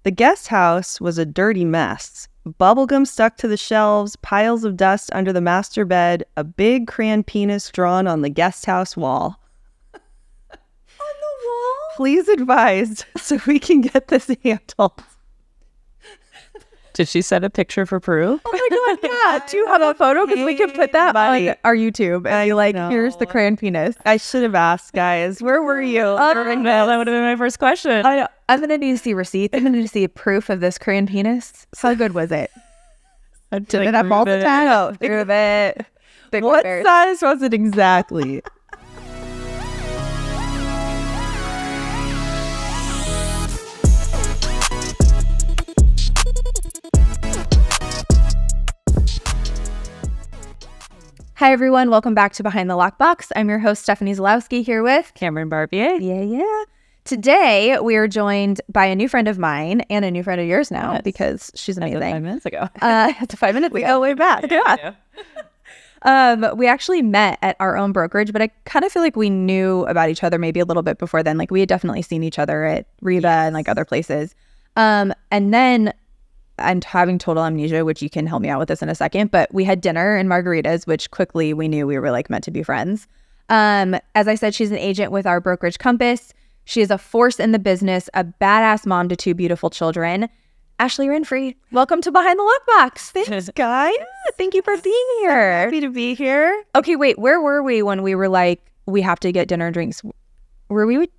The guest house was a dirty mess. Bubblegum stuck to the shelves, piles of dust under the master bed, a big crayon penis drawn on the guest house wall. On the wall? Please advise so we can get this handled. Did she send a picture for proof? Oh my God, yeah. Do you have a photo? Because we can put that on our YouTube and be like, here's the crayon penis. I should have asked, guys. Where were you? That would have been my first question. I'm going to need to see receipts. I'm going to need to see proof of this crayon penis. How good was it? Did it have balls attached? Prove it. What size was it exactly? Hi, everyone. Welcome back to Behind the Lockbox. I'm your host, Stephanie Zalowski, here with Cameron Barbier. Yeah. Today, we are joined by a new friend of mine and a new friend of yours now because she's amazing. 5 minutes ago. It's 5 minutes ago. Way back. Yeah. We actually met at our own brokerage, but I kind of feel like we knew about each other maybe a little bit before then. Like we had definitely seen each other at Reba and like other places. And then I'm having total amnesia, which you can help me out with this in a second, but we had dinner and margaritas, which quickly we knew we were like meant to be friends. As I said, she's an agent with our brokerage Compass. She is a force in the business, a badass mom to 2 beautiful children. Ashley Renfree, welcome to Behind the Lockbox. Thanks, guys. Thank you for being here. Happy to be here. Okay, wait, where were we when we were like, we have to get dinner and drinks? Were we?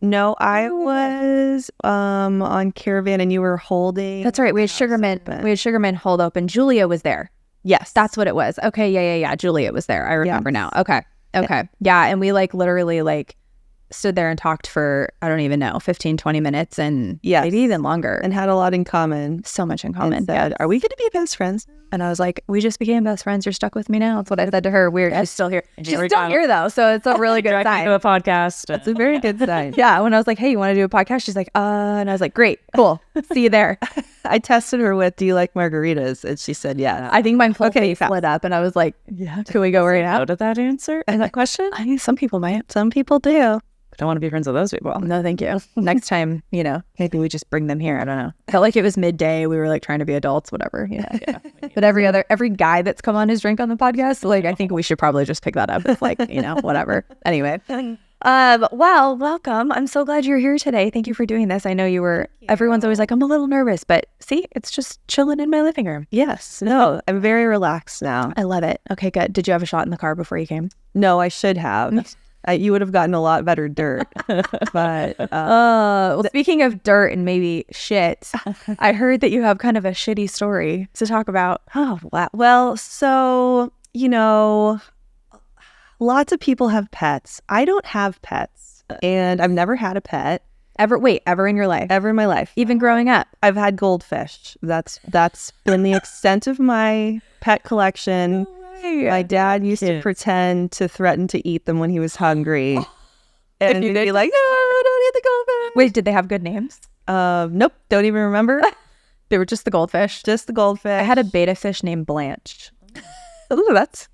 No, I was on Caravan and you were holding. That's right. We had Sugarman hold open. Julia was there. Yes. That's what it was. Okay, yeah. Julia was there. I remember now. Okay. Yeah, and we like literally like stood there and talked for, I don't even know, 15, 20 minutes and maybe even longer. And had a lot in common. So much in common. And said, are we going to be best friends? And I was like, we just became best friends. You're stuck with me now. That's what I said to her. Weird. She's still here. She's still here though. So it's a really good sign. To a podcast. It's a very good sign. Yeah. When I was like, hey, you want to do a podcast? She's like, and I was like, great, cool. See you there. I tested her with, do you like margaritas? And she said, yeah. I think my whole face lit up and I was like, yeah, can we go right now? How did that answer? That question? I mean, some people might. Some people do. I don't want to be friends with those people. No, thank you. Next time, maybe we just bring them here. I don't know. Felt like it was midday. We were like trying to be adults, whatever. Yeah. But every guy that's come on his drink on the podcast, like I think we should probably just pick that up. It's like, whatever. Anyway. Well, welcome. I'm so glad you're here today. Thank you for doing this. I know everyone's always like, I'm a little nervous, but see, it's just chilling in my living room. Yes. No, I'm very relaxed now. I love it. Okay, good. Did you have a shot in the car before you came? No, I should have. You would have gotten a lot better dirt. But well, speaking of dirt and maybe shit, I heard that you have kind of a shitty story to talk about. Oh, wow. Well, so, lots of people have pets. I don't have pets, and I've never had a pet. Ever in your life? Ever in my life. Even growing up? I've had goldfish. That's been the extent of my pet collection. My dad used to pretend to threaten to eat them when he was hungry. And he'd be like, no, I don't eat the goldfish. Wait, did they have good names? Nope. Don't even remember. They were just the goldfish. Just the goldfish. I had a beta fish named Blanche. Ooh, that's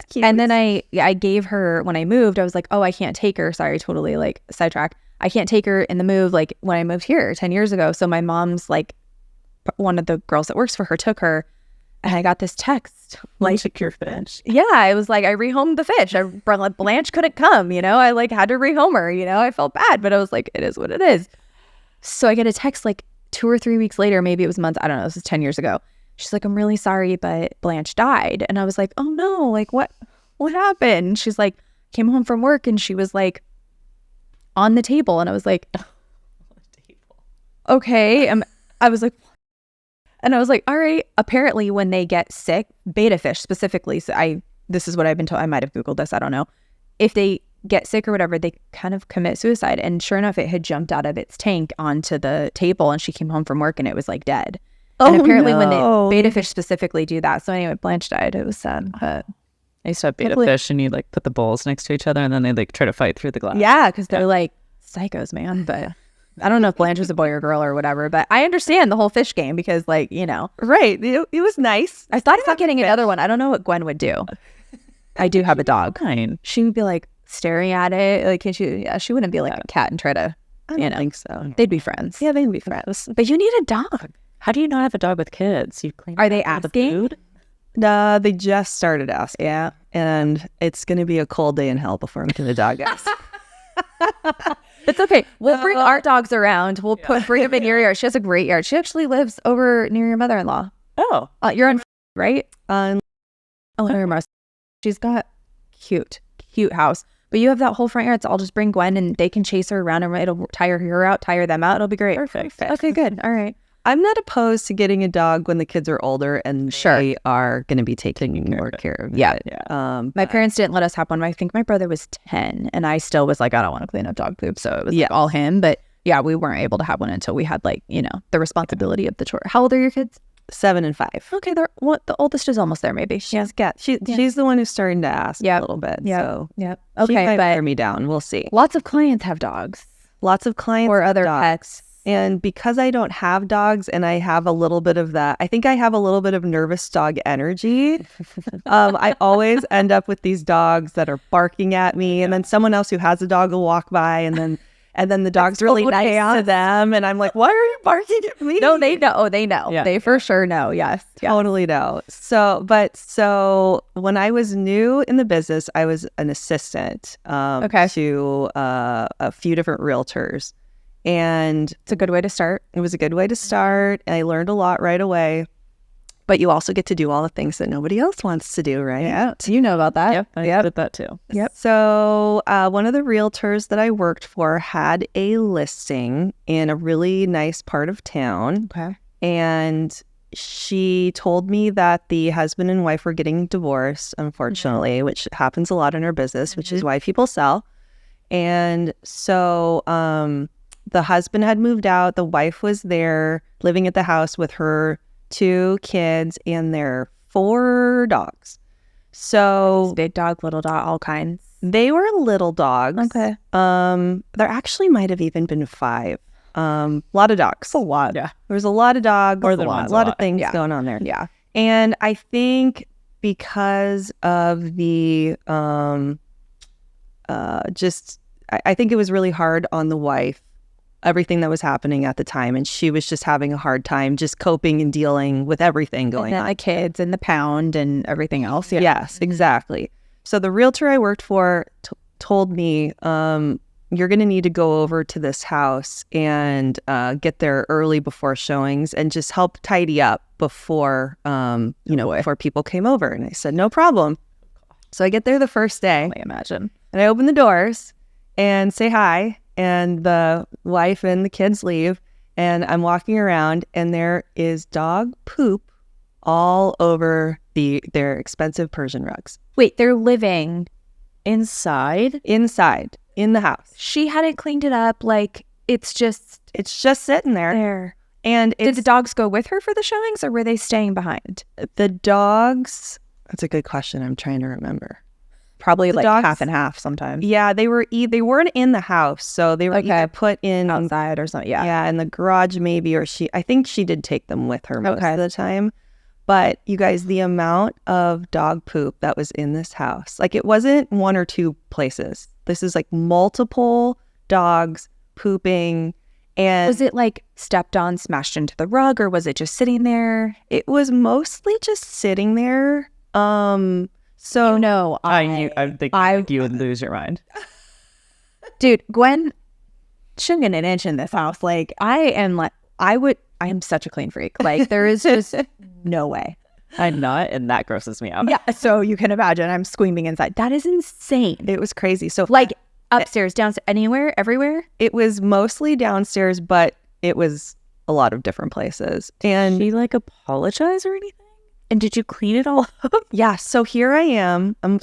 cute. And then I gave her, when I moved, I was like, oh, I can't take her. Sorry, totally like sidetrack. I can't take her in the move like when I moved here 10 years ago. So my mom's like, one of the girls that works for her took her. And I got this text, like, took your fish. Yeah, I was like, I rehomed the fish. Blanche couldn't come, I like had to rehome her, I felt bad, but I was like, it is what it is. So I get a text like 2 or 3 weeks later, maybe it was months, I don't know, this is 10 years ago. She's like, I'm really sorry, but Blanche died. And I was like, oh no, like what happened? She's like, came home from work and she was like on the table. And I was like, okay. I was like, and I was like, all right, apparently when they get sick, beta fish specifically, so this is what I've been told, I might have Googled this, I don't know. If they get sick or whatever, they kind of commit suicide. And sure enough, it had jumped out of its tank onto the table and she came home from work and it was like dead. And apparently when they beta fish specifically do that. So anyway, Blanche died. It was sad. But I used to have beta fish and you like put the bowls next to each other and then they like try to fight through the glass. Yeah, because they're like psychos, man. But I don't know if Blanche was a boy or girl or whatever, but I understand the whole fish game because like, Right. It was nice. I thought about getting another one. I don't know what Gwen would do. I do have a dog. Fine. She would be like staring at it. Like, she wouldn't be like a cat and try to I don't think so. They'd be friends. Yeah, they'd be friends. But you need a dog. How do you not have a dog with kids? You clean. Are they all the asking? food? They just started asking. Yeah. And it's going to be a cold day in hell before I'm to the dog guys. It's okay. We'll bring our dogs around. We'll bring them in your yard. She has a great yard. She actually lives over near your mother-in-law. Oh. You're on, right? Um, Near Mars. She's got cute house. But you have that whole front yard, so I'll just bring Gwen and they can chase her around and it'll tire her out, tire them out. It'll be great. Perfect. Okay, good. All right. I'm not opposed to getting a dog when the kids are older and they are going to be taking more care of it. Yeah. My parents didn't let us have one. I think my brother was 10 and I still was like, I don't want to clean up dog poop. So it was like all him. But yeah, we weren't able to have one until we had like, the responsibility of the chore. How old are your kids? 7 and 5. Okay, the oldest is almost there maybe. She's the one who's starting to ask a little bit. Yeah. So Yep. she Okay, might but wear me down. We'll see. lots of clients have dogs. Lots of clients or other dogs. pets. And because I don't have dogs and I have a little bit of that, I think I have a little bit of nervous dog energy. I always end up with these dogs that are barking at me, and then someone else who has a dog will walk by, and then the dog's really nice to them, and I'm like, why are you barking at me? No, they know. Oh, they know. Yeah. They for sure know. Yes. Totally know. So when I was new in the business, I was an assistant to a few different realtors. And It's a good way to start. it was a good way to start. And I learned a lot right away. But you also get to do all the things that nobody else wants to do, right? Yeah. You know about that. Yep. I did that too. Yep. So one of the realtors that I worked for had a listing in a really nice part of town. Okay. And she told me that the husband and wife were getting divorced, unfortunately, which happens a lot in our business, which is why people sell. And so the husband had moved out. The wife was there living at the house with her 2 kids and their 4 dogs. So Big dog, little dog, all kinds. they were little dogs. Okay. There actually might have even been 5. A lot of dogs. A lot. Yeah. There was a lot of dogs. More than a one's a lot of lot. things Yeah. going on there. Yeah. And I think because of the I think it was really hard on the wife, everything that was happening at the time, and she was just having a hard time just coping and dealing with everything going And on. the kids and the pound and everything else. Yeah. Yes, exactly. So the realtor I worked for told me, you're going to need to go over to this house and get there early before showings and just help tidy up before, before people came over. And I said, no problem. So I get there the first day. I imagine. And I open the doors and say hi. And the wife and the kids leave. And I'm walking around and there is dog poop all over their expensive Persian rugs. Wait, they're living Inside? Inside, in the house. She hadn't cleaned it up. Like, it's just sitting there. there. And Did the dogs go with her for the showings or were they staying behind? the dogs, that's a good question. I'm trying to remember. Probably The like dogs- half and half sometimes. Yeah, they weren't in the house. So they were either put in Outside or something. Yeah. in the garage maybe, or I think she did take them with her most of the time. But you guys, the amount of dog poop that was in this house, like it wasn't 1 or 2 places. This is like multiple dogs pooping. And Was it like stepped on, smashed into the rug, or was it just sitting there? it was mostly just sitting there. So No, I think you would lose your mind. dude, Gwen shouldn't get an inch in this house. Like, I am such a clean freak. Like, there is just no way. I'm not, and that grosses me out. Yeah. So you can imagine I'm screaming inside. That is insane. it was crazy. So Like, upstairs, downstairs, anywhere, everywhere. it was mostly downstairs, but it was a lot of different places. And Did she like apologize or anything? And did you clean it all up? yeah, so here I am. I'm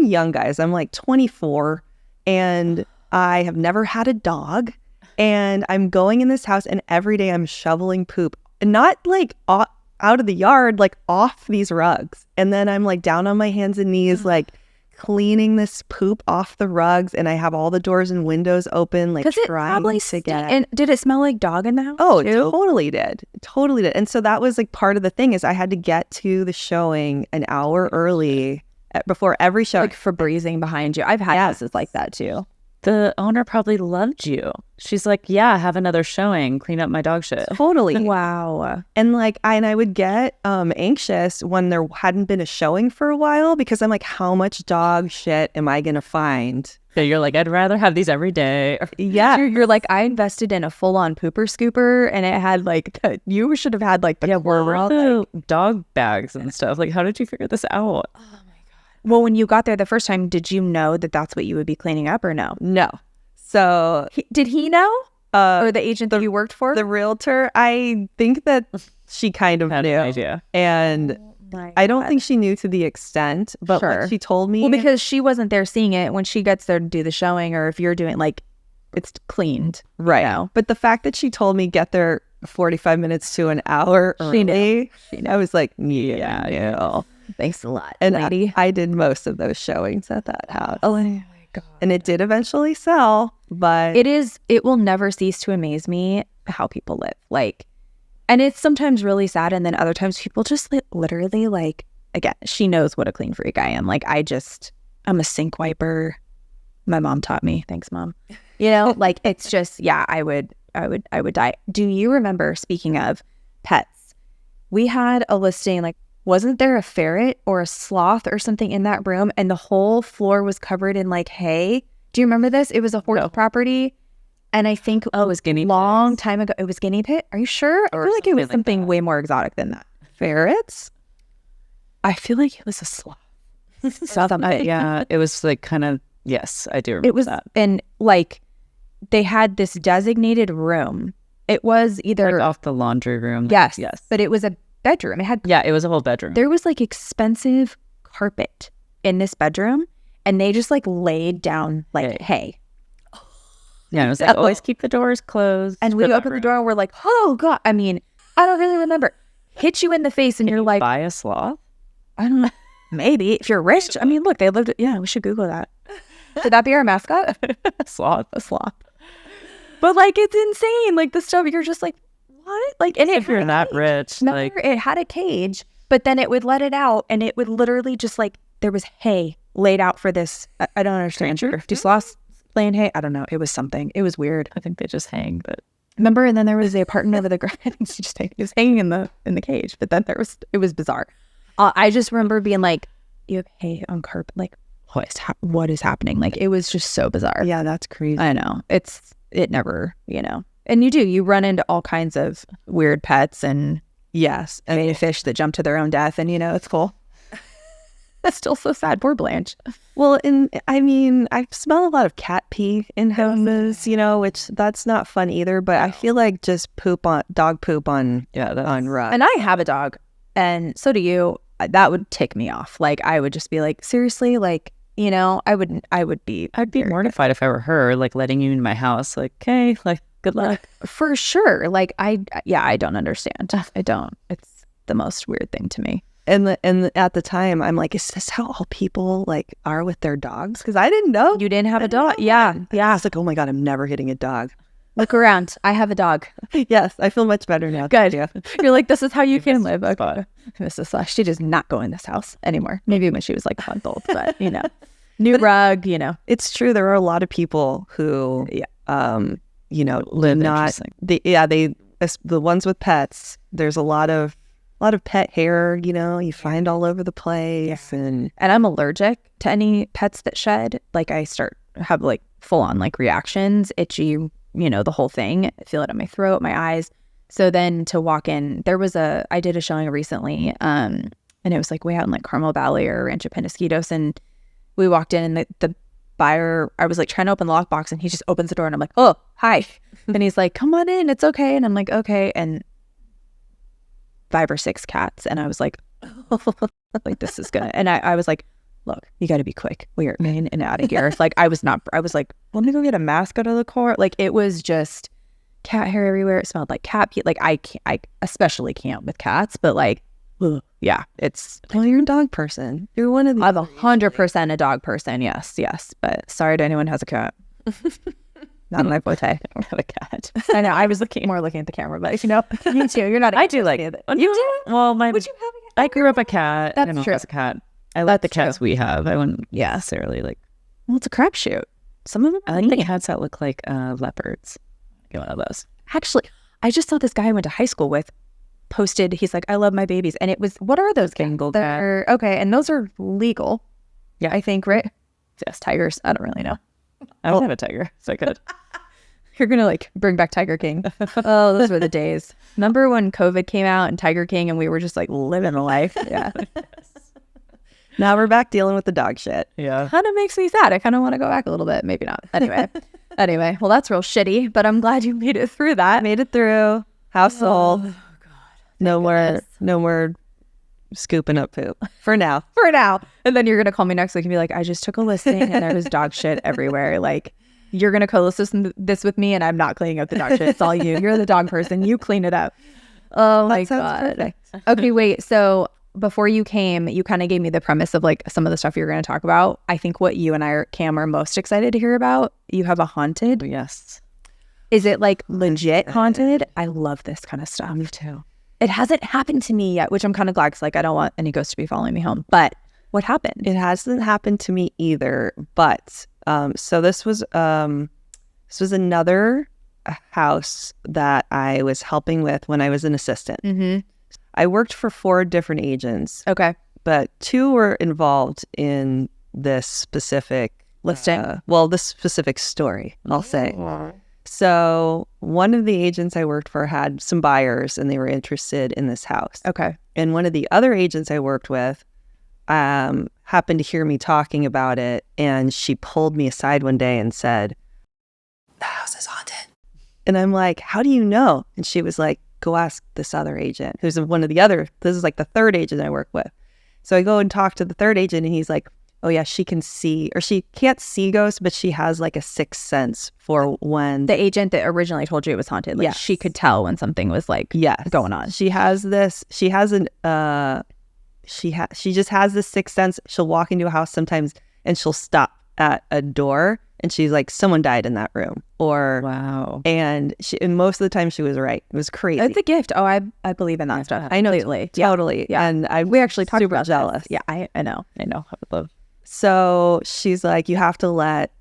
young, guys. I'm like 24 and I have never had a dog. And I'm going in this house and every day I'm shoveling poop, and not like out of the yard, like off these rugs. And then I'm like down on my hands and knees, like cleaning this poop off the rugs. And I have all the doors and windows open, like Because it trying probably to get. And did it smell like dog in the house? Oh, it too? totally did. Totally did. And so that was like part of the thing is I had to get to the showing an hour early before every show. Like Febrezing behind you. I've had houses like that too. The owner probably loved you. She's like, yeah, have another showing, clean up my dog shit. Totally. Wow. And like, I would get anxious when there hadn't been a showing for a while, because I'm like, how much dog shit am I gonna find? So you're like, I'd rather have these every day. Yeah. You're like, I invested in a full-on pooper scooper, and it had like, you should have had like the Where were the dog bags and stuff? Like, how did you figure this out? Well, when you got there the first time, did you know that that's what you would be cleaning up, or no? No. So Did he know? Or the agent that you worked for? the realtor, I think that she kind of Had knew. an idea. And I don't think she knew to the extent, but Sure. like she told me. Well, because she wasn't there seeing it. When she gets there to do the showing, or if you're doing like, it's cleaned. right. You know? But the fact that she told me get there 45 minutes to an hour She knew. early, I was like, yeah. Thanks a lot, And lady. I did most of those showings at that house. Oh my God. And it did eventually sell, but It will never cease to amaze me how people live. Like, and it's sometimes really sad. And then other times people just literally like, again, she knows what a clean freak I am. Like, I'm a sink wiper. My mom taught me. Thanks, Mom. You know, like, it's just, yeah, I would die. Do you remember, speaking of pets, we had a listing, like, wasn't there a ferret or a sloth or something in that room, and the whole floor was covered in like hay? Do you remember this? It was a horse property, and I think it was guinea long pigs. time ago. It was guinea pig. Are you sure? I Or feel like it was something like something that. way more exotic than that. ferrets? I feel like it was a sloth. Yeah, it was like kind of, yes, I do remember It was, that. and like they had this designated room. It was either Like off the laundry room. yes, Yes. but it was a bedroom. It had Yeah, it was a whole bedroom. there was like expensive carpet in this bedroom, and they just like laid down like hay. Yeah, it was like, always keep the doors closed. And for we that opened the room. door and we're like, oh God. I mean, I don't really remember. Hit you in the face and you're like, Buy a sloth? I don't know. Maybe if you're rich. I mean, look, they lived. Yeah, we should Google that. Should that be our mascot? Sloth. A sloth. But like, it's insane. Like the stuff, you're just like, what? Like, and If you're that rich, no, like, it had a cage, but then it would let it out, and it would literally just like there was hay laid out for this. I don't understand. Creature? Do sloths lay in hay? I don't know. It was something. It was weird. I think they just hang, but Remember, and then there was the apartment over the ground. He was hanging in the cage, but then it was bizarre. I just remember being like, "You have hay on carpet. Like, what is happening?" Like, it was just so bizarre. Yeah, that's crazy. I know. It never, and you run into all kinds of weird pets and Yes. made fish that jump to their own death, and it's cool. That's still so sad. Poor Blanche. Well, I mean, I smell a lot of cat pee in houses, which that's not fun either. But I feel like just dog poop on rugs. And I have a dog, and so do you. That would tick me off. Like, I would just be like, seriously, like, I'd be mortified if I were her, like letting you in my house. Like, okay, like, good luck. for sure. Like, I don't understand. I don't. It's the most weird thing to me. And at the time, I'm like, is this how all people like are with their dogs? Because I didn't know. You didn't have a dog? Yeah. I was like, oh my God, I'm never getting a dog. Look around. I have a dog. Yes, I feel much better now. Good. Yeah. You're like, this is how you can live. spot. Okay. Mrs. Slash, she does not go in this house anymore. Maybe when she was like a month old, but new rug, It's true. There are a lot of people who, Live not interesting. the ones with pets. There's a lot of pet hair. You find all over the place, and I'm allergic to any pets that shed. Like, I have like full on like reactions, itchy, the whole thing. I feel it in my throat, my eyes. So then to walk in, I did a showing recently, and it was like way out in like Carmel Valley or Rancho Penasquitos, and we walked in, and the buyer, I was like trying to open the lockbox, and he just opens the door, and I'm like, oh, hi. And he's like, come on in, it's okay. And I'm like, okay. And 5 or 6 cats, and I was like, like, this is gonna. And I was like, look, you got to be quick. We are in and out of here. Like, I was like, let me go get a mask out of the car. Like, it was just cat hair everywhere. It smelled like cat pee. Like, I especially can't with cats, but like, ugh, yeah, well, you're a dog person. You're one of the. I'm 100% a dog person. Yes. But sorry to anyone who has a cat. Not my forte. I don't have a cat. I know. I was more looking at the camera, but you too. You're not. I do like it. You do? Well, Would you have a cat? I grew up a cat. That's true. As a cat. I like the That's true. cats we have. I wouldn't necessarily like. Well, it's a crapshoot. Some of them I like cats that look like leopards. Get one of those. Actually, I just saw this guy I went to high school with posted, he's like, I love my babies. And it was, what are those Bengal cats? cat. Okay, and those are legal. Yeah. I think, right? Yes, tigers. I don't really know. I would have a tiger, so I could. You're going to like bring back Tiger King. Oh, those were the days. Remember when COVID came out and Tiger King and we were just like living a life? Yeah. Now we're back dealing with the dog shit. Yeah. Kind of makes me sad. I kind of want to go back a little bit. Maybe not. Anyway, well, that's real shitty, but I'm glad you made it through that. Made it through. Household. Oh, God. No more scooping up poop for now. For now. And then you're going to call me next week and be like, I just took a listing and there was dog shit everywhere. Like, you're going to co-listen this with me and I'm not cleaning up the dog shit. It's all you. You're the dog person. You clean it up. Oh my God. Perfect. Okay, wait. So before you came, you kind of gave me the premise of like some of the stuff you're going to talk about. I think what you and I, Cam, are most excited to hear about, you have a haunted. Yes. Is it like legit haunted? I love this kind of stuff. Me too. It hasn't happened to me yet, which I'm kind of glad because like I don't want any ghosts to be following me home. But what happened? It hasn't happened to me either, but so this was another house that I was helping with when I was an assistant. Mm-hmm. I worked for 4 different agents, Okay. but 2 were involved in this specific Listing. this specific story, I'll say. So one of the agents I worked for had some buyers and they were interested in this house. Okay. And one of the other agents I worked with happened to hear me talking about it, and she pulled me aside one day and said, "The house is haunted." And I'm like, "How do you know?" And she was like, "Go ask this other agent," who's one of the other, this is like the 3rd agent I work with. So I go and talk to the 3rd agent and he's like, "Oh yeah, she can see, or she can't see ghosts, but she has like a 6th sense for when." The agent that originally told you it was haunted. Like she could tell when something was like going on. She has this, she just has this 6th sense. She'll walk into a house sometimes and she'll stop at a door and she's like, someone died in that room. Or Wow. and most of the time she was right. It was crazy. It's a gift. Oh, I believe in that stuff. I know, completely. totally. Yeah. And We actually talked super about jealous. this. Yeah, I know. I know. I would love. So she's like, you have to let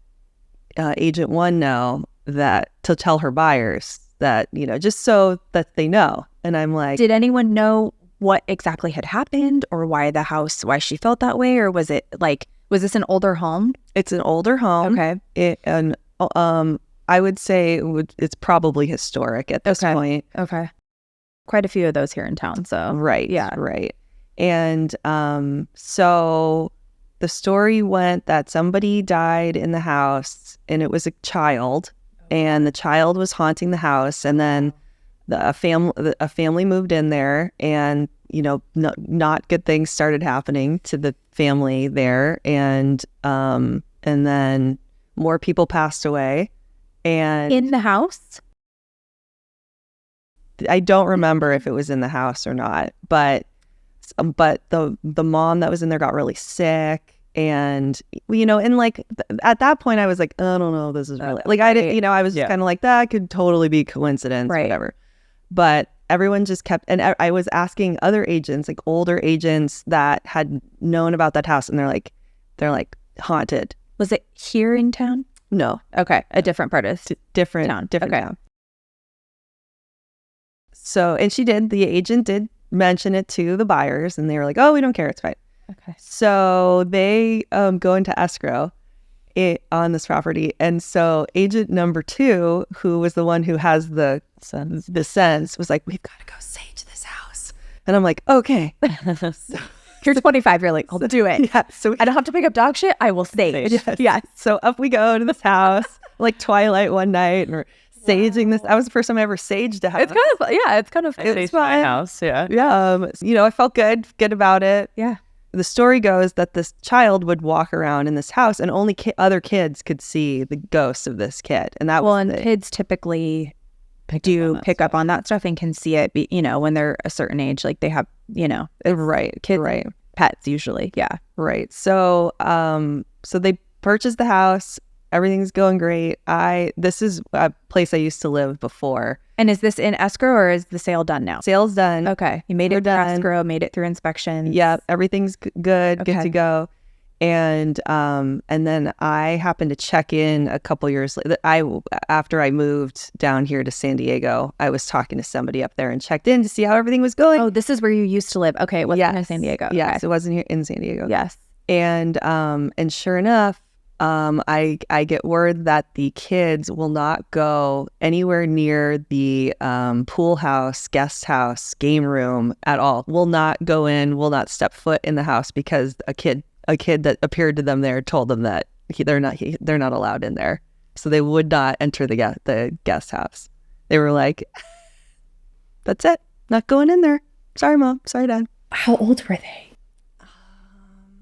agent 1 know that, to tell her buyers that, just so that they know. And I'm like, Did anyone know what exactly had happened or why she felt that way? Or was it like, was this an older home? it's an older home. Okay. And I would say it's probably historic at this point. Okay. Quite a few of those here in town. So Right. Yeah. Right. And so the story went that somebody died in the house and it was a child, and the child was haunting the house, and then a family moved in there, and not good things started happening to the family there, and then more people passed away, and in the house? I don't remember if it was in the house or not, but the mom that was in there got really sick, and and like at that point I was like, I don't know, this is really like, I didn't, I was kind of like, that could totally be coincidence, Right. whatever. But everyone just kept, and I was asking other agents, like older agents that had known about that house, and they're like haunted. Was it here in town? No, Okay. A different part of different town. different Okay. town. So, and the agent did mention it to the buyers, and they were like, oh, we don't care, it's fine. Okay. So they go into escrow on this property, and so agent number 2, who was the one who has the sense, was like, we've got to go sage this house. And I'm like, okay. You're 25. You're like, I'll do it. Yeah. So I don't have to pick up dog shit. I will sage. yeah. So up we go to this house, like twilight one night, and we're saging this. That was the first time I ever saged a house. It's kind of, yeah, it's kind of, It's My fun. house. Yeah. Yeah. I felt good about it. yeah. The story goes that this child would walk around in this house, and only other kids could see the ghost of this kid. And that was kids typically pick up on that stuff and can see it, when they're a certain age, like they have, right. kids, Right. pets usually. Yeah. Right. So, so they purchased the house. Everything's going great. This is a place I used to live before. And is this in escrow or is the sale done now? Sale's done. Okay. You made it through done. escrow, made it through inspection. Yeah, everything's good Okay. to go. And then I happened to check in a couple years later. After I moved down here to San Diego, I was talking to somebody up there and checked in to see how everything was going. Oh, this is where you used to live. Okay, it wasn't in San Diego. Yes, okay. it wasn't here in San Diego. Yes. And sure enough, I get word that the kids will not go anywhere near the pool house, guest house, game room at all. Will not go in, will not step foot in the house because a kid that appeared to them there told them that they're not allowed in there. So they would not enter the guest house. They were like, that's it. Not going in there. Sorry, Mom. Sorry, Dad. How old were they?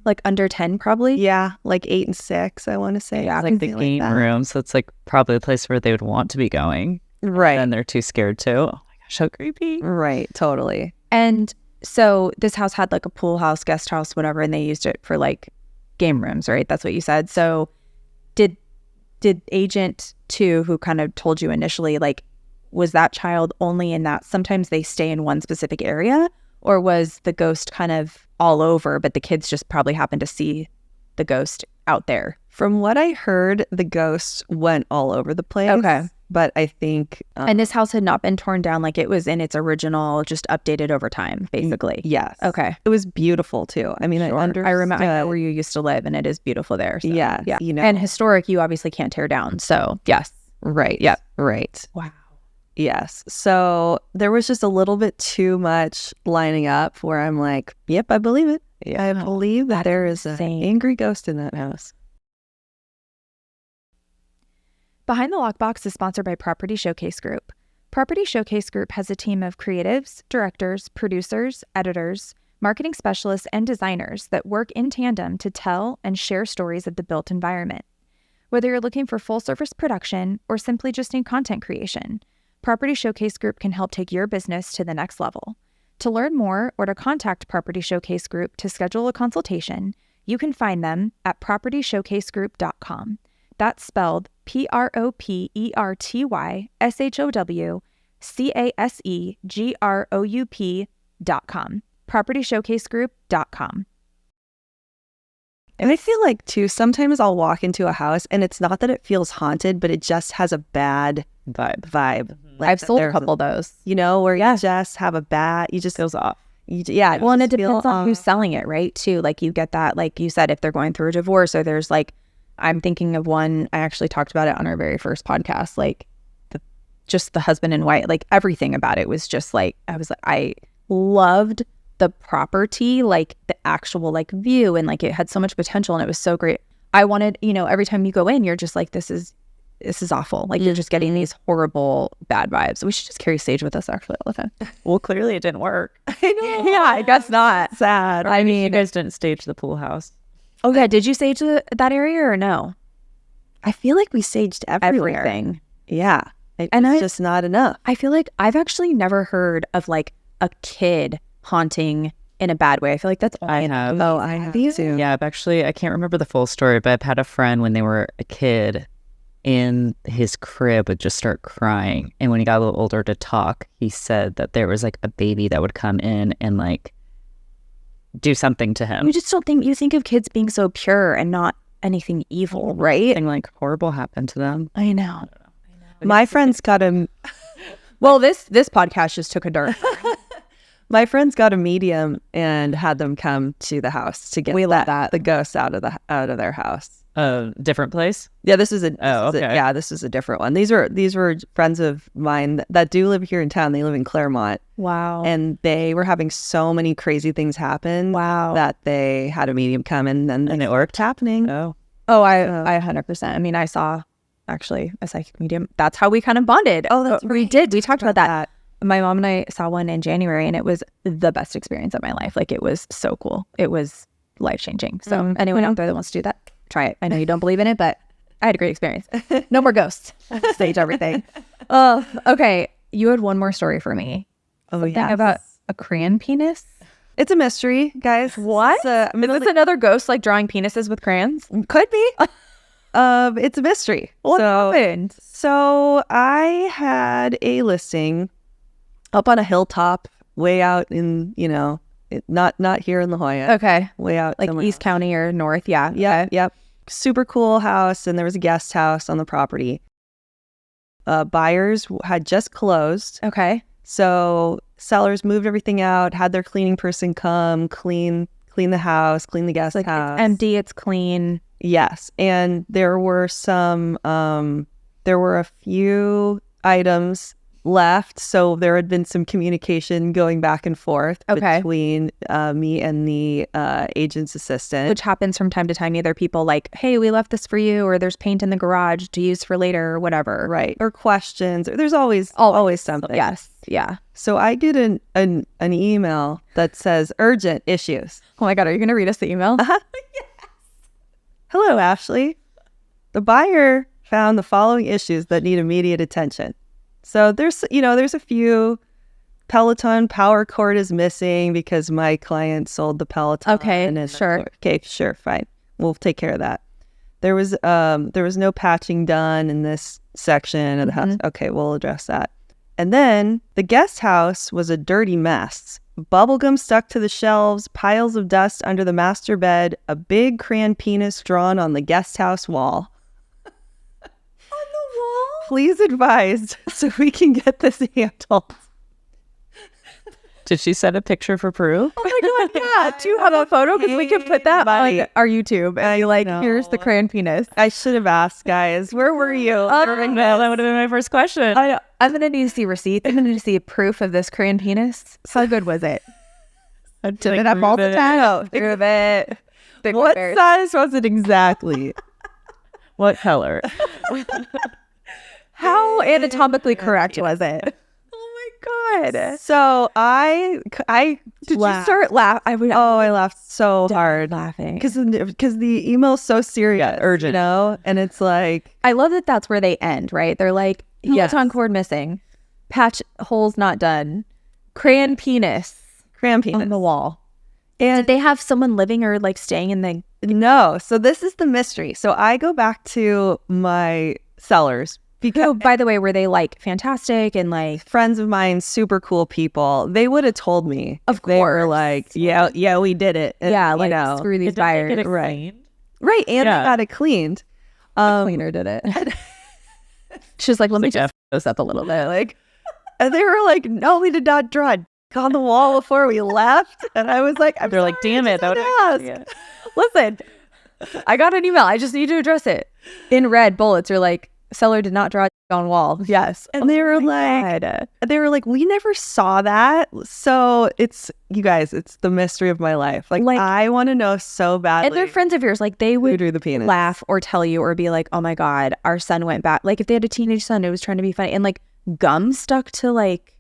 Like under 10, probably? Yeah, like 8 and 6, I want to say. Yeah, like the game room. So it's like probably a place where they would want to be going. Right. And they're too scared to. Oh my gosh, how creepy. Right, totally. And so this house had like a pool house, guest house, whatever, and they used it for like game rooms, right? That's what you said. So did Agent 2, who kind of told you initially, like, was that child only in that? Sometimes they stay in one specific area, or was the ghost kind of all over, but the kids just probably happened to see the ghost out there? From what I heard, the ghost went all over the place. Okay. But I think... and this house had not been torn down, like it was in its original, just updated over time, basically. Yes. Okay. It was beautiful, too. I mean, Sure. I remember I know where you used to live, and it is beautiful there. So, yeah. You know. And historic, you obviously can't tear down. So, yes. Right. Yep. Right. Wow. Yes. So there was just a little bit too much lining up where I'm like, yep, I believe it. Yeah, I believe that there is an angry ghost in that house. Behind the Lockbox is sponsored by Property Showcase Group. Property Showcase Group has a team of creatives, directors, producers, editors, marketing specialists, and designers that work in tandem to tell and share stories of the built environment. Whether you're looking for full-service production or simply just in content creation, Property Showcase Group can help take your business to the next level. To learn more or to contact Property Showcase Group to schedule a consultation, you can find them at propertyshowcasegroup.com. That's spelled PROPERTYSHOWCASEGROUP.com. PropertyShowcaseGroup.com. And I feel like, too, sometimes I'll walk into a house and it's not that it feels haunted, but it just has a bad vibe. Like I've sold a couple of those. You know, where you just have a bad, you just feels off. Well, and it depends on who's selling it, right? Too, like you get that, like you said, if they're going through a divorce, or there's like, I'm thinking of one, I actually talked about it on our very first podcast, like just the husband and wife, like everything about it was just like, I loved the property, like the actual like view, and like it had so much potential and it was so great. I wanted, every time you go in, you're just like, this is awful. Like you're just getting these horrible bad vibes. We should just carry sage with us actually all the time. Well, clearly it didn't work. I know. Yeah, I guess not. Sad. I mean, you guys didn't stage the pool house. Oh yeah, did you sage that area or no? I feel like we saged everywhere. Everything. Yeah. It's just not enough. I feel like I've actually never heard of like a kid haunting in a bad way. I feel like that's all I have. Oh, I have too. Yeah, I can't remember the full story, but I've had a friend when they were a kid in his crib would just start crying. And when he got a little older to talk, he said that there was like a baby that would come in and like do something to him. You just don't think, you think of kids being so pure and not anything evil, right? Something like horrible happened to them. I know. My friends got a... Well, this podcast just took a dark turn. My friends got a medium and had them come to the house to get the ghosts out of their house. Different place? Yeah, this is this is a different one. These were friends of mine that do live here in town. They live in Claremont. Wow. And they were having so many crazy things happen. Wow. That they had a medium come and it worked happening. I 100%. I mean, I saw actually a psychic medium. That's how we kind of bonded. Oh, that's right. We did. We talked about that. My mom and I saw one in January, and it was the best experience of my life. Like, it was so cool. It was life-changing. So anyone out there that wants to do that, try it. I know you don't believe in it, but I had a great experience. No more ghosts. Stage everything. Oh, okay. You had one more story for me. Oh, yeah. About a crayon penis? It's a mystery, guys. What? Is this another ghost, like, drawing penises with crayons? Could be. It's a mystery. What happened? So I had a listing up on a hilltop way out in, Not here in La Jolla. Okay. Way out. Like somewhere East else. County or North. Yeah. Yeah. Okay. Yep. Super cool house. And there was a guest house on the property. Buyers had just closed. Okay. So sellers moved everything out, had their cleaning person come clean the house, clean the guest house. It's empty. It's clean. Yes. And there were a few items left. So there had been some communication going back and forth between me and the agent's assistant. Which happens from time to time. Either people like, hey, we left this for you, or there's paint in the garage to use for later or whatever. Right. Or questions. There's always something. Yes. Yeah. So I get an email that says urgent issues. Oh my God. Are you going to read us the email? Yes. Hello, Ashley. The buyer found the following issues that need immediate attention. So there's a few. Peloton power cord is missing because my client sold the Peloton. Okay, sure. Okay, sure, fine. We'll take care of that. There was no patching done in this section of the house. Okay, we'll address that. And then the guest house was a dirty mess. Bubblegum stuck to the shelves, piles of dust under the master bed, a big crayon penis drawn on the guest house wall. Please advise so we can get this handled. Did she send a picture for proof? Oh my God, yeah. Do you have a photo? Because we can put that on our YouTube and be like, here's the crayon penis. I should have asked, guys. Where were you? That would have been my first question. I'm going to need to see receipts. I'm going to need to see proof of this crayon penis. How good was it? Did it have all the time? Prove it. What size was it exactly? What color? How anatomically correct was it? Oh my God. So I Did you start laughing? I laughed so hard laughing. because the email's so serious, urgent, and it's like, I love that that's where they end, right? They're like, Peloton cord missing, patch holes not done, crayon penis on the wall. And did they have someone living or like staying in the... No. So this is the mystery. So I go back to my sellers. Because, by the way, were they like fantastic and like friends of mine, super cool people? They would have told me. Of course. They were like, yeah, we did it. And, yeah, like screw these buyers. Right. And they got it cleaned. The cleaner did it. She's like, let me just this up a little bit. Like, and they were like, no, we did not draw it on the wall before we left. And I was like, they're like, damn it, that would ask. Listen, I got an email. I just need to address it. In red bullets are like, seller did not draw on wall. Yes. And they were like, we never saw that. So it's, you guys, it's the mystery of my life. Like I want to know so badly. And they're friends of yours. Like they would drew the penis. Laugh or tell you or be like, oh my God, our son went back. Like if they had a teenage son, it was trying to be funny. And like gum stuck to like.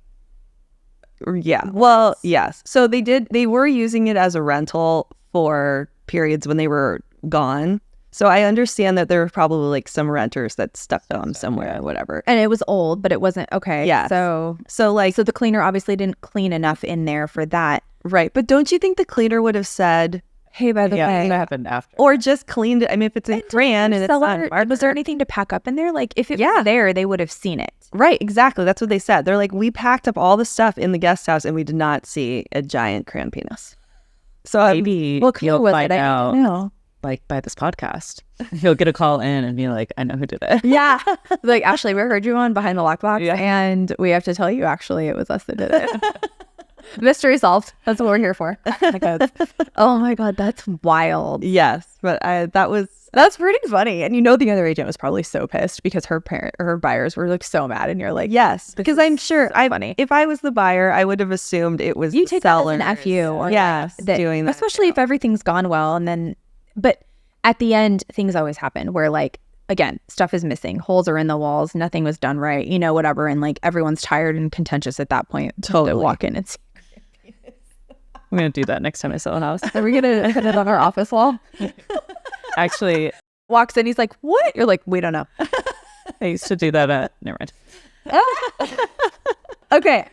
Yeah. Well, yes. So they were using it as a rental for periods when they were gone. So I understand that there were probably like some renters that stuck them somewhere or whatever. And it was old, but it wasn't okay. Yeah. So the cleaner obviously didn't clean enough in there for that. Right. But don't you think the cleaner would have said, hey, by the way, that happened after. Or just cleaned it. I mean, if it's a brand and it's not, was there anything to pack up in there? Like if it was there, they would have seen it. Right. Exactly. That's what they said. They're like, we packed up all the stuff in the guest house and we did not see a giant crayon penis. So maybe you'll find out. Like by this podcast, he'll get a call in and be like, I know who did it. Yeah. Like, Ashley, we heard you on Behind the Lockbox and we have to tell you, actually, it was us that did it. Mystery solved. That's what we're here for. Oh my God, that's wild. Yes. But that's pretty funny. And the other agent was probably so pissed because her buyers were like so mad. And you're like, yes, because I'm sure funny. If I was the buyer, I would have assumed it was you take that as an FU or doing that. Especially if everything's gone well. And then, but at the end, things always happen where like, again, stuff is missing. Holes are in the walls. Nothing was done right. Whatever. And like everyone's tired and contentious at that point. Totally. To walk in and see. I'm going to do that next time I sell a house. Are we going to put it on our office wall? Actually. Walks in. He's like, what? You're like, we don't know. I used to do that never mind. Okay.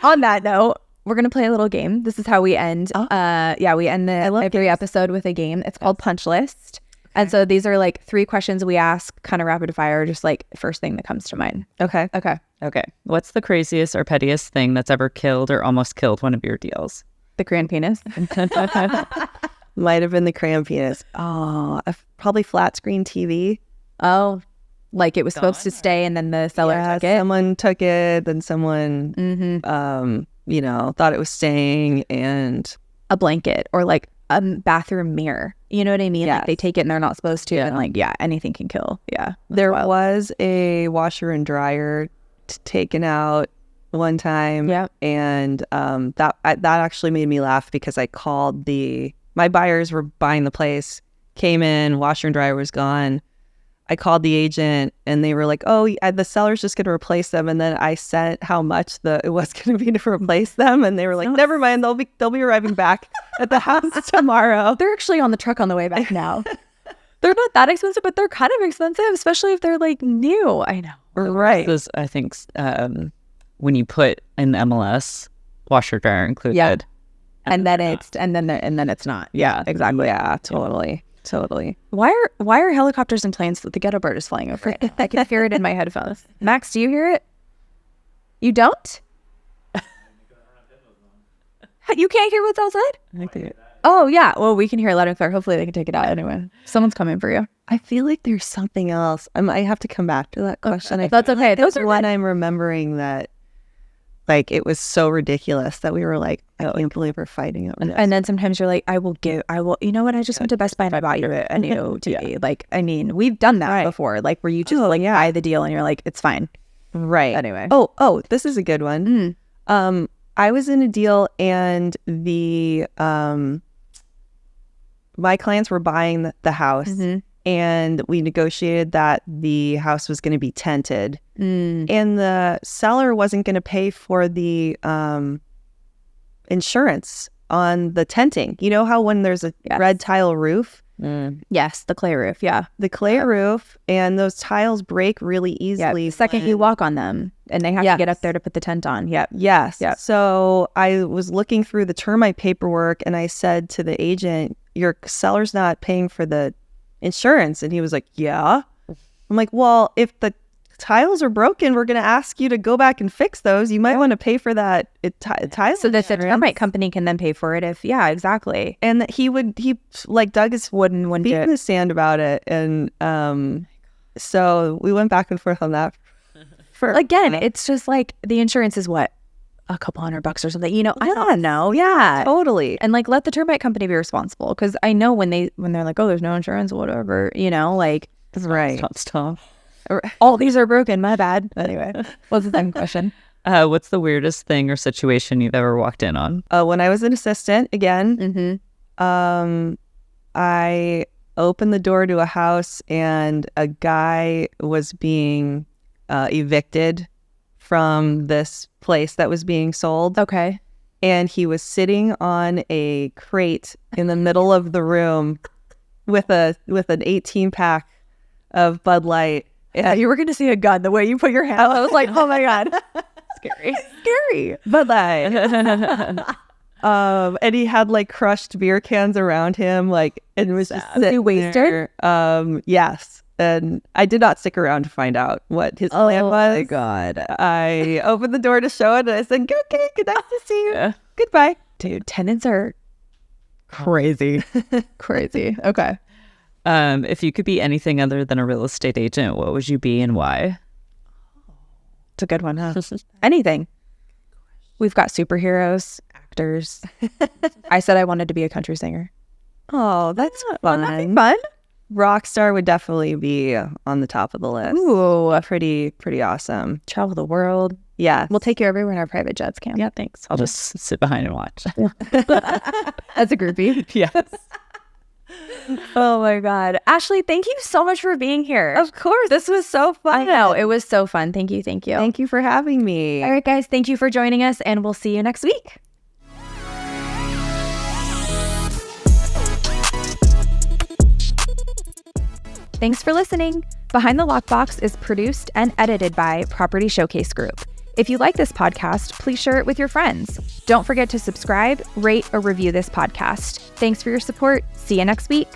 On that note, we're going to play a little game. This is how we end. We end every episode with a game. It's called Punch List. Okay. And so these are like 3 questions we ask, kind of rapid fire, just like first thing that comes to mind. Okay. What's the craziest or pettiest thing that's ever killed or almost killed one of your deals? The crayon penis. Might have been the crayon penis. Oh, probably flat screen TV. Oh, like it was supposed to stay and then the seller took it? Someone took it, then someone, thought it was staying, and a blanket or like a bathroom mirror. You know what I mean? Yes. Like they take it and they're not supposed to. And like, anything can kill. Yeah. There was a washer and dryer taken out one time. Yeah. And that actually made me laugh because I called my buyers were buying the place, came in, washer and dryer was gone. I called the agent and they were like, oh, the seller's just going to replace them. And then I sent how much it was going to be to replace them. And they were like, never mind. They'll be arriving back at the house tomorrow. They're actually on the truck on the way back now. They're not that expensive, but they're kind of expensive, especially if they're like new. I know. Right. This, I think when you put in MLS, washer dryer included. Yeah. And then it's not. Yeah, exactly. Yeah, totally. Why are helicopters and planes with the ghetto bird is flying over it? I can hear it in my headphones. Max, do you hear it? You don't? You can't hear what's outside? Oh, yeah. Well, we can hear it loud and clear. Hopefully they can take it out anyway. Someone's coming for you. I feel like there's something else. I have to come back to that question. That's okay. Those are when I'm remembering that, like, it was so ridiculous that we were like, I can't believe we're fighting over this. And then sometimes you're like, I will, you know what? I just went to Best Buy and I bought you a new TV. Like, I mean, we've done that before. Like, where you just buy the deal and you're like, it's fine. Right. Anyway. Oh, this is a good one. I was in a deal and my clients were buying the house. Mm-hmm. And we negotiated that the house was going to be tented. And the seller wasn't going to pay for the insurance on the tenting. You know how when there's a red tile roof? Yes, the clay roof. Yeah. The clay roof, and those tiles break really easily. The second you walk on them, and they have to get up there to put the tent on. Yep. Yes. Yep. So I was looking through the termite paperwork, and I said to the agent, your seller's not paying for the insurance. And he was like, yeah. I'm like, well, if the tiles are broken, we're going to ask you to go back and fix those. You might want to pay for that tile. So the termite company can then pay for it if, exactly. And he dug his wouldn't beat in the sand about it. And so we went back and forth on that. Again, it's just like the insurance is what? A couple $100 or something, I don't know. Yeah, totally. And like, let the termite company be responsible, because I know when they're like, oh, there's no insurance, whatever, like, right. Stop. All these are broken. My bad. Anyway, what's the second question? What's the weirdest thing or situation you've ever walked in on? When I was an assistant again, I opened the door to a house and a guy was being evicted from this place that was being sold. Okay. And he was sitting on a crate in the middle of the room with an 18-pack of Bud Light. Yeah, you were going to see a gun the way you put your hand. I was like, oh my God. Scary. Bud Light. And he had like crushed beer cans around him, like, and it was just he wasted. Yes. And I did not stick around to find out what his plan was. Oh my God. I opened the door to show it and I said, okay, good night to see you. Yeah. Goodbye. Dude, tenants are crazy. Crazy. Okay. If you could be anything other than a real estate agent, what would you be and why? It's a good one, huh? Anything. We've got superheroes, actors. I said I wanted to be a country singer. Oh, that's fun. That'd be fun. Rock star would definitely be on the top of the list. Ooh, pretty awesome. Travel the world. Yeah, we'll take you everywhere in our private jets, Cam. Yeah, thanks. I'll just sit behind and watch. As a groupie. Yes. Oh my God. Ashley, thank you so much for being here. Of course. This was so fun. I know. It was so fun. Thank you. Thank you for having me. All right, guys. Thank you for joining us, and we'll see you next week. Thanks for listening. Behind the Lockbox is produced and edited by Property Showcase Group. If you like this podcast, please share it with your friends. Don't forget to subscribe, rate, or review this podcast. Thanks for your support. See you next week.